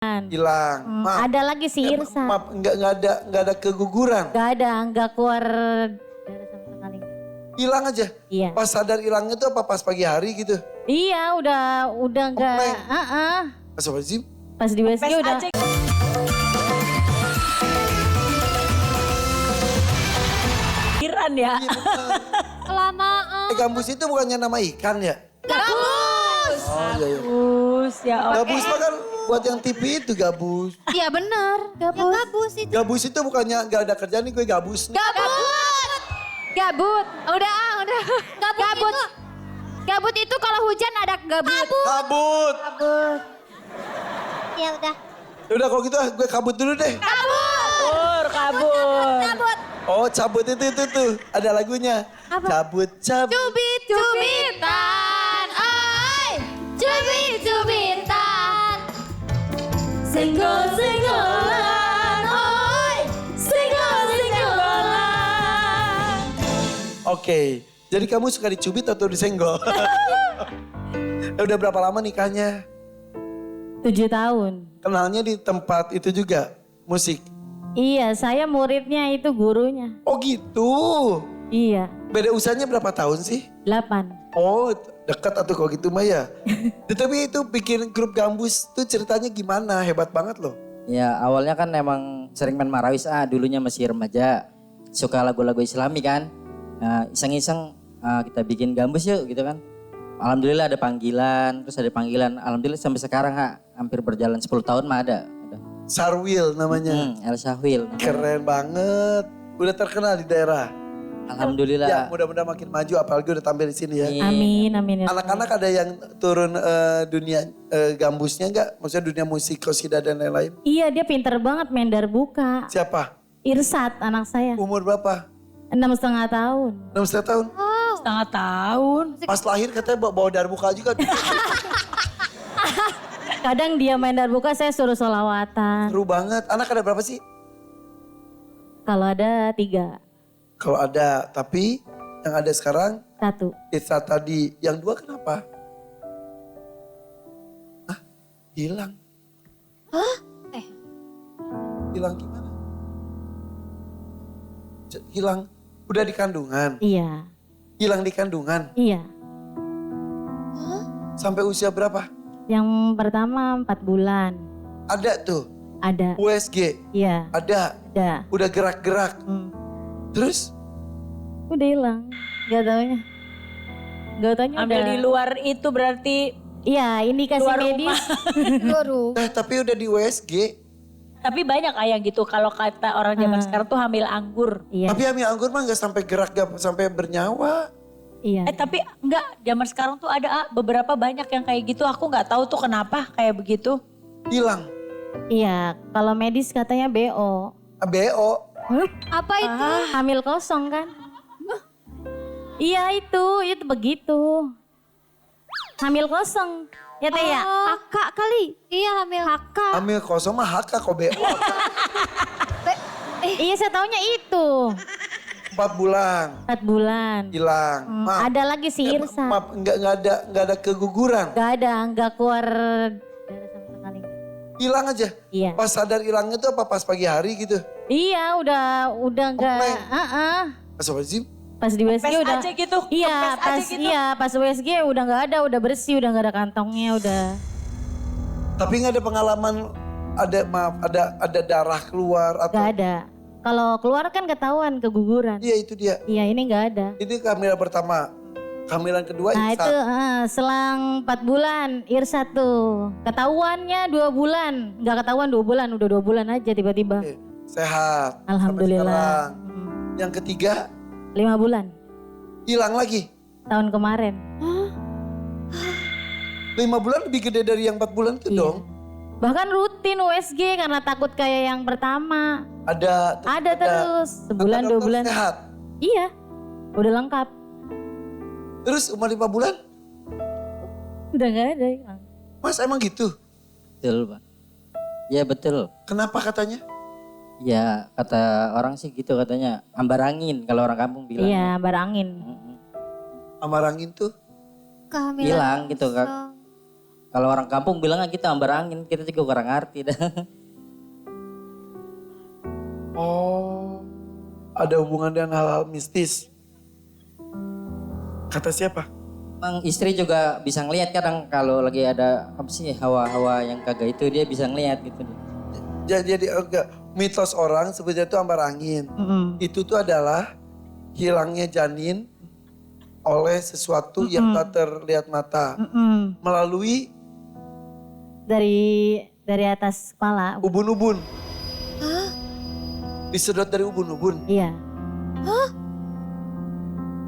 Hilang. Maaf. Ada lagi si Irsa. Maaf, nggak ada keguguran. Nggak keluar darah sama sekali. Hilang aja. Iya. Pas sadar hilangnya tuh apa pas pagi hari gitu? Iya, udah nggak. Astagfirullahaladzim. Pas di WSG udah. Iran ya. Iya, bener. Kelamaan. Gambus itu bukannya nama ikan ya? Gabus. Oh iya, iya. Gabus ya. Gabus mah kan buat yang TV itu gabus. Iya benar. Gabus. Ya, gabus itu. Gabus itu bukannya nggak ada kerjaan nih gue gabus. Gabut. Gabut. Udah. Gabut. Gabut itu kalau hujan ada gabut. Kabut. Ya udah. Udah kalau gitu gue kabut dulu deh. Kabut. Oh cabut itu tuh. Ada lagunya. Cabut. Cubit-cubitan. Oi. Cubit-cubitan. Senggol-senggolan. Oi. Senggol-senggolan. Oke. Jadi kamu suka dicubit atau disenggol? Udah berapa lama nikahnya? 7 tahun. Kenalnya di tempat itu juga musik. Iya, saya muridnya itu gurunya. Oh gitu. Iya, Beda usianya berapa tahun sih? 8. Oh dekat atau kalau gitu mah ya. Tapi itu bikin grup Gambus tuh ceritanya gimana? Hebat banget loh. Ya awalnya kan emang sering main Marawis dulunya masih remaja. Suka lagu-lagu Islami kan. Nah, iseng-iseng kita bikin Gambus yuk gitu kan. Alhamdulillah ada panggilan, terus ada panggilan. Alhamdulillah sampai sekarang hampir berjalan 10 tahun mah ada. Sarwil namanya. El Syahwil. Keren banget. Udah terkenal di daerah. Alhamdulillah. Ya mudah-mudahan makin maju apalagi udah tampil di sini ya. Amin, amin. Ya. Anak-anak ada yang turun dunia gambusnya enggak? Maksudnya dunia musik, qasidah dan lain-lain? Iya, dia pinter banget main darbuka. Siapa? Irsat anak saya, Umur berapa? 6,5 tahun. 6,5 tahun? Setengah tahun. Pas lahir katanya bawa darbuka juga. Kadang dia main darbuka, saya suruh solawatan. Seru banget. Anak ada berapa sih? Kalau ada 3, Kalau ada, tapi yang ada sekarang 1. Itza tadi. Yang 2 kenapa? Hilang. Hilang gimana? Hilang. Udah di kandungan. Iya, Hilang di kandungan. iya. Sampai usia berapa? Yang pertama 4 bulan. Ada tuh. Ada, USG. iya, Ada. ada. Udah gerak-gerak. Udah Terus? hilang, gak taunya. Gak taunya Ambil udah. di luar itu berarti Iya, indikasi luar medis. Baru. Tapi udah di USG. tapi banyak ayah gitu kalau kata orang zaman sekarang tuh hamil anggur. Iya, Tapi hamil anggur mah gak sampai gerak, gak sampai bernyawa. iya. Tapi enggak, zaman sekarang tuh ada beberapa banyak yang kayak gitu. Aku nggak tahu tuh kenapa kayak begitu. Hilang. Iya, kalau medis katanya BO. BO. Apa itu? Hamil kosong kan? Iya itu begitu. Hamil kosong. Ya Teh ya? Kakak kali. Iya hamil. Kakak. Hamil kosong mah HK kok BO. Iya saya taunya itu. 4 bulan. 4 bulan. Hilang. Maaf. Ada lagi si Irsa. Maaf, nggak ada keguguran. Nggak keluar darah sama sekali. Hilang aja. Iya. Pas sadar hilangnya tuh apa pas pagi hari gitu? Iya udah nggak. Astagfirullahaladzim. Pas di WSG Kempes udah. aja gitu, Iya kempes aja pas gitu. pas WSG udah nggak ada, udah bersih, udah nggak ada kantongnya, udah. Tapi nggak ada pengalaman ada darah keluar atau? Nggak ada. Kalau keluar kan ketahuan keguguran. Iya itu dia. Iya ini nggak ada. Ini kehamilan pertama. Kehamilan kedua Nah Irsa. itu selang 4 bulan Irsa tuh. Ketahuannya 2 bulan. Nggak ketahuan 2 bulan, udah 2 bulan aja tiba-tiba. Oke, sehat. Sampai Alhamdulillah. sekarang. Yang ketiga 5 bulan hilang lagi. tahun kemarin. 5 bulan lebih gede dari yang 4 bulan itu Iya. dong. Bahkan rutin USG karena takut kayak yang pertama. Ada Terus sebulan kata 2 dokter bulan. Sehat. Iya udah lengkap. Terus umur 5 bulan? Udah nggak ada hilang. Mas emang gitu? Betul Pak. Ya betul. Kenapa katanya? Ya kata orang sih gitu katanya. Ambar angin kalau orang kampung bilang. Iya barangin. Amar angin tuh? Kehamilan. Hilang gitu Kak. kosong. Kalau orang kampung bilangnya kita ambar angin, kita juga kurang arti dah. Oh, ada hubungan dengan hal-hal mistis. Kata siapa? Emang istri juga bisa ngelihat kadang kalau lagi ada apa sih hawa-hawa yang kagak itu dia bisa ngelihat gitu. Jadi mitos orang sebetulnya itu ambar angin. Itu tuh adalah hilangnya janin oleh sesuatu yang tak terlihat mata. Melalui Dari atas kepala. ubun-ubun. Disedot dari ubun-ubun. Iya.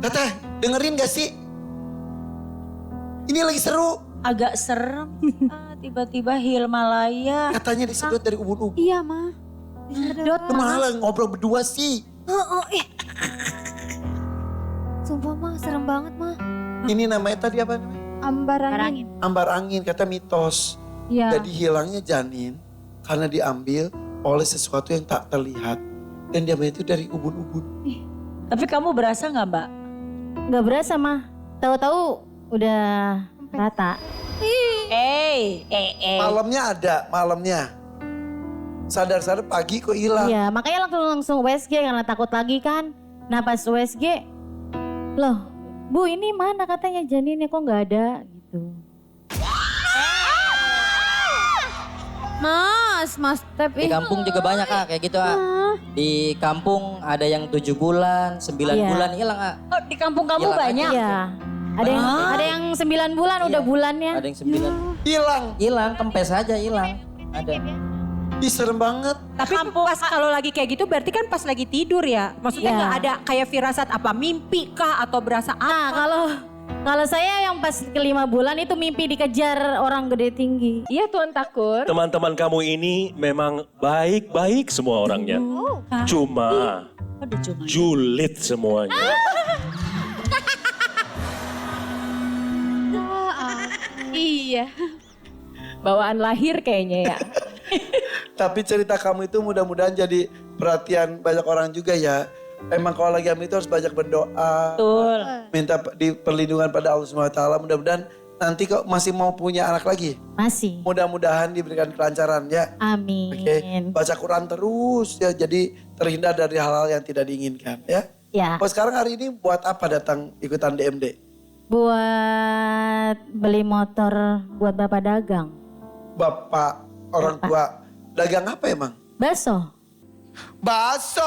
Teteh, dengerin gak sih? Ini lagi seru. Agak serem. Tiba-tiba Hilmalaya. Katanya disedot dari ubun-ubun. Iya, Ma. Disedot, Lu malah ngobrol berdua sih. Sumpah, Ma. Serem banget, Ma. Ini namanya tadi apa namanya? Ambar angin. Ambar angin, kata mitos. Iya. Jadi hilangnya janin karena diambil oleh sesuatu yang tak terlihat. Dan diambil itu dari ubun-ubun. Tapi kamu berasa gak Mbak? Nggak berasa mah. Tahu-tahu udah rata. Malamnya ada, malamnya. Sadar-sadar pagi kok hilang. Iya, makanya langsung USG karena takut lagi kan. Nah pas USG, loh Bu ini mana katanya janinnya kok nggak ada gitu. Mas Di kampung juga banyak kayak gitu Di kampung ada yang 7 bulan, 9 Iya. bulan hilang Oh, di kampung kamu Hilang aja. banyak? Iya. Ada yang 9 bulan Iya. udah bulannya. Ada yang 9. Hilang. Hilang, kempes aja hilang. Ada. Ih serem banget. Tapi pas kalau lagi kayak gitu berarti kan pas lagi tidur ya. Maksudnya Iya. nggak ada kayak firasat apa mimpi kah atau berasa apa? Nah kalau saya yang pas ke-5 bulan itu mimpi dikejar orang gede tinggi. Iya Tuan Takur. Teman-teman kamu ini memang baik-baik semua orangnya. Cuma Aduh, cuma. julid semuanya. Iya. Bawaan lahir kayaknya ya. Tapi cerita kamu itu mudah-mudahan jadi perhatian banyak orang juga ya. Emang kalau lagi hamil itu harus banyak berdoa. Betul. Minta di perlindungan pada Allah SWT. Mudah-mudahan nanti kok masih mau punya anak lagi. Masih. Mudah-mudahan diberikan kelancaran ya. Amin. Oke, baca Quran terus ya. Jadi terhindar dari hal-hal yang tidak diinginkan ya. Ya. Oh sekarang hari ini buat apa datang ikutan DMD? Buat beli motor buat bapak dagang. Bapak, orang tua, dagang apa emang? Bakso. Bakso.